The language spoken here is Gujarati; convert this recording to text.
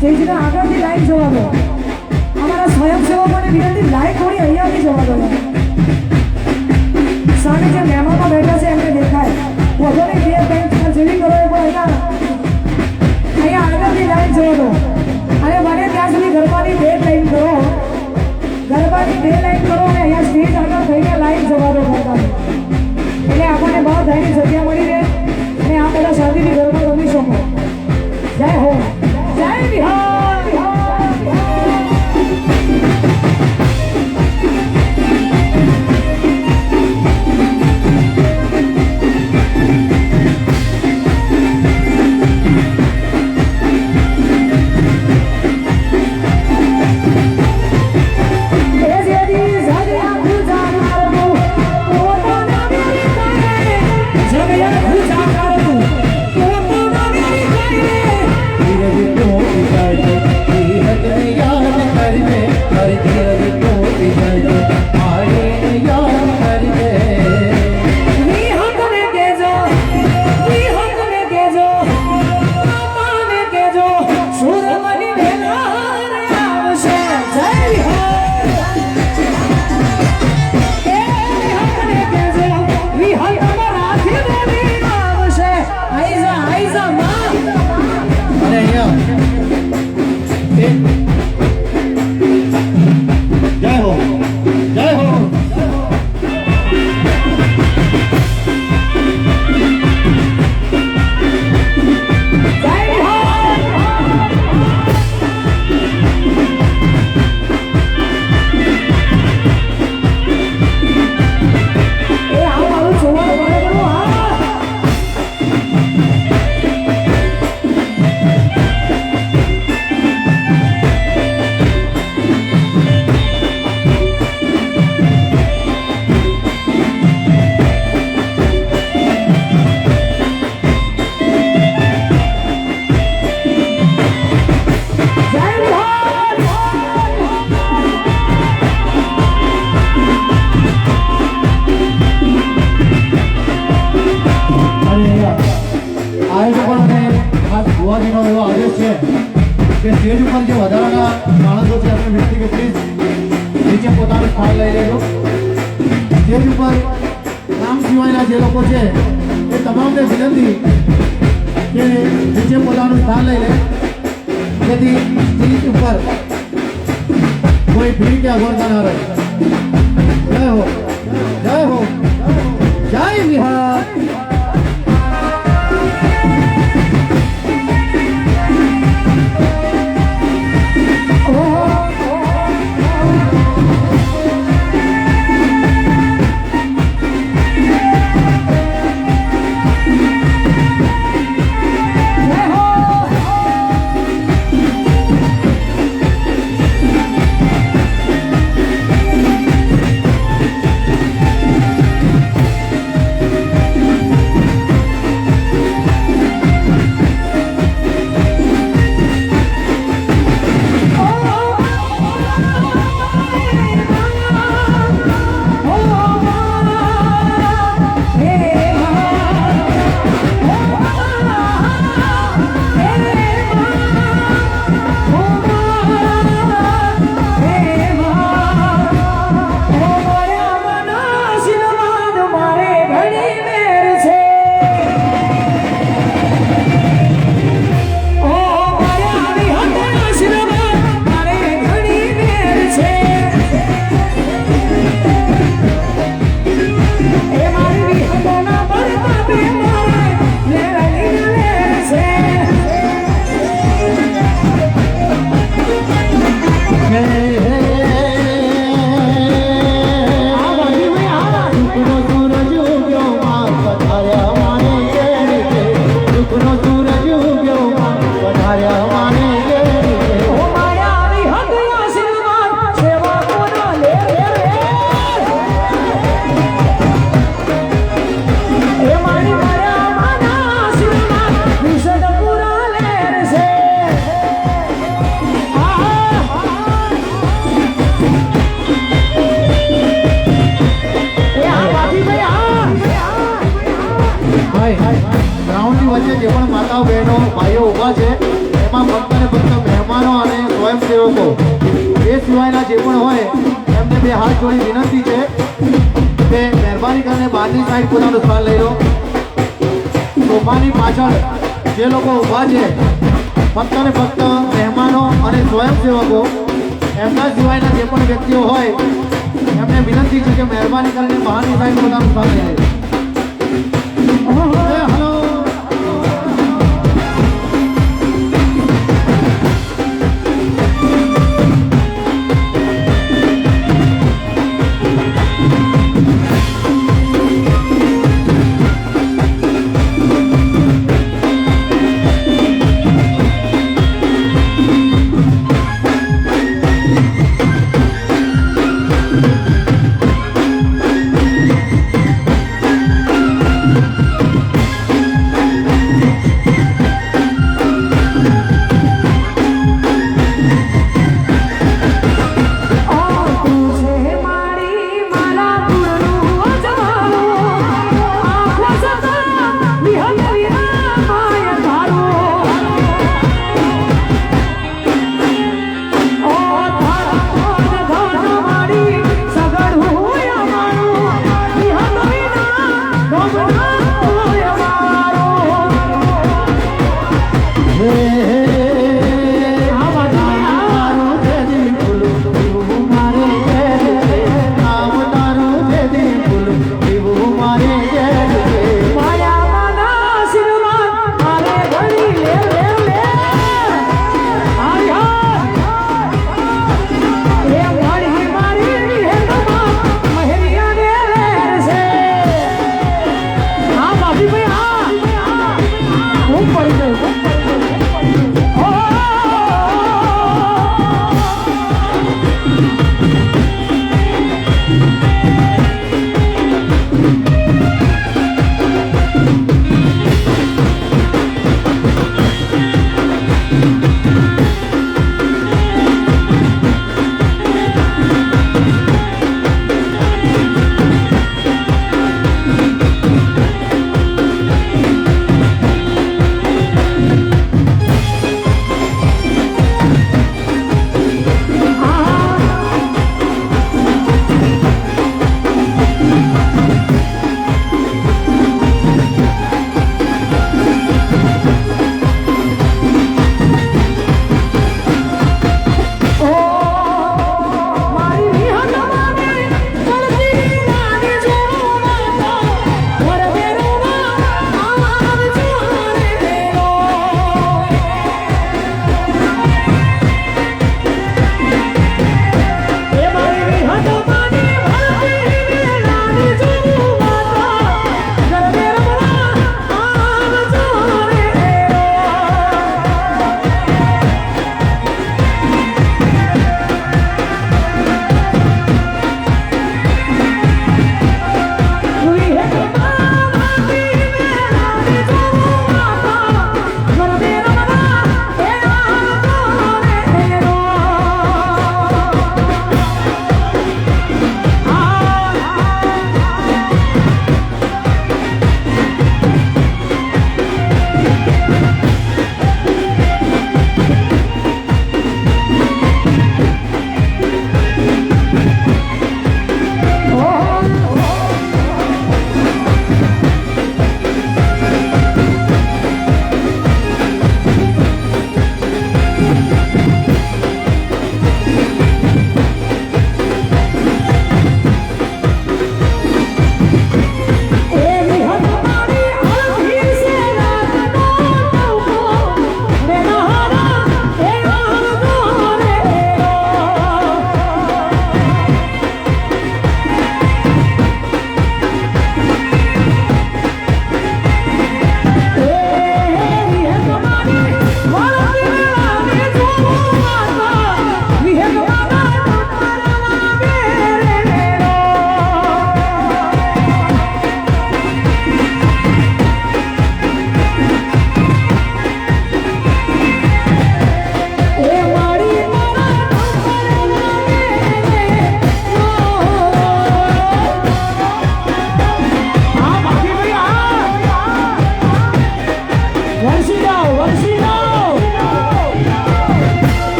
સ્ટેજના આગળથી લાઈન જોવા દો. અમારા સ્વયંસેવકોને વિનંતી, લાઈન થોડી અહીંયાથી જોવા દો. સામે જે મહેમાનો બેઠા છે એમને દેખાય વધુ નહીં, બે બેંચ જેવી કરો એ પણ અહીંયા આગળથી લાઈન જોવા દો. અને બને ત્યાં સુધી ગરબાની બે લાઈન કરો, ગરબાની બે લાઈન કરો અને અહીંયા સ્ટેજ આગળ થઈને લાઈન જોવા દો ગરબાની. એટલે આપણને બહુ ધૈર્ય જગ્યા મળી રહે અને આ બધા શાંતિથી ગરબા રમી શકો. જય હો, જય બિહાર. સ્ટેજ ઉપર જે વધારાના માણસો છે આપણે વિનંતી કે પ્લીઝ નીચે પોતાનું સ્થાન લઈ લેજો. સ્ટેજ ઉપર નામ સિવાયના જે લોકો છે એ તમામને વિનંતી કે નીચે પોતાનું સ્થાન લઈ લે, જેથી સ્ટેજ ઉપર કોઈ ભીડ કે અગવડતા ના રહે. જય હો, જય હો, જય બિહાર. વચ્ચે જે પણ માતાઓ બહેનો ભાઈઓ ઊભા છે એમાં ફક્ત ને ફક્ત મહેમાનો અને સ્વયંસેવકો એ સિવાયના જે પણ હોય એમને બે હાથ જોડી વિનંતી છે કે મહેરબાની કરીને બહારની સાઈડ પોતાનું સ્થાન લઈ લો. સોફાની પાછળ જે લોકો ઊભા છે ફક્ત ને ફક્ત મહેમાનો અને સ્વયંસેવકો એમના સિવાયના જે પણ વ્યક્તિઓ હોય એમને વિનંતી છે કે મહેરબાની કરીને બહારની સાઈડ પોતાનું સ્થાન લઈ લે.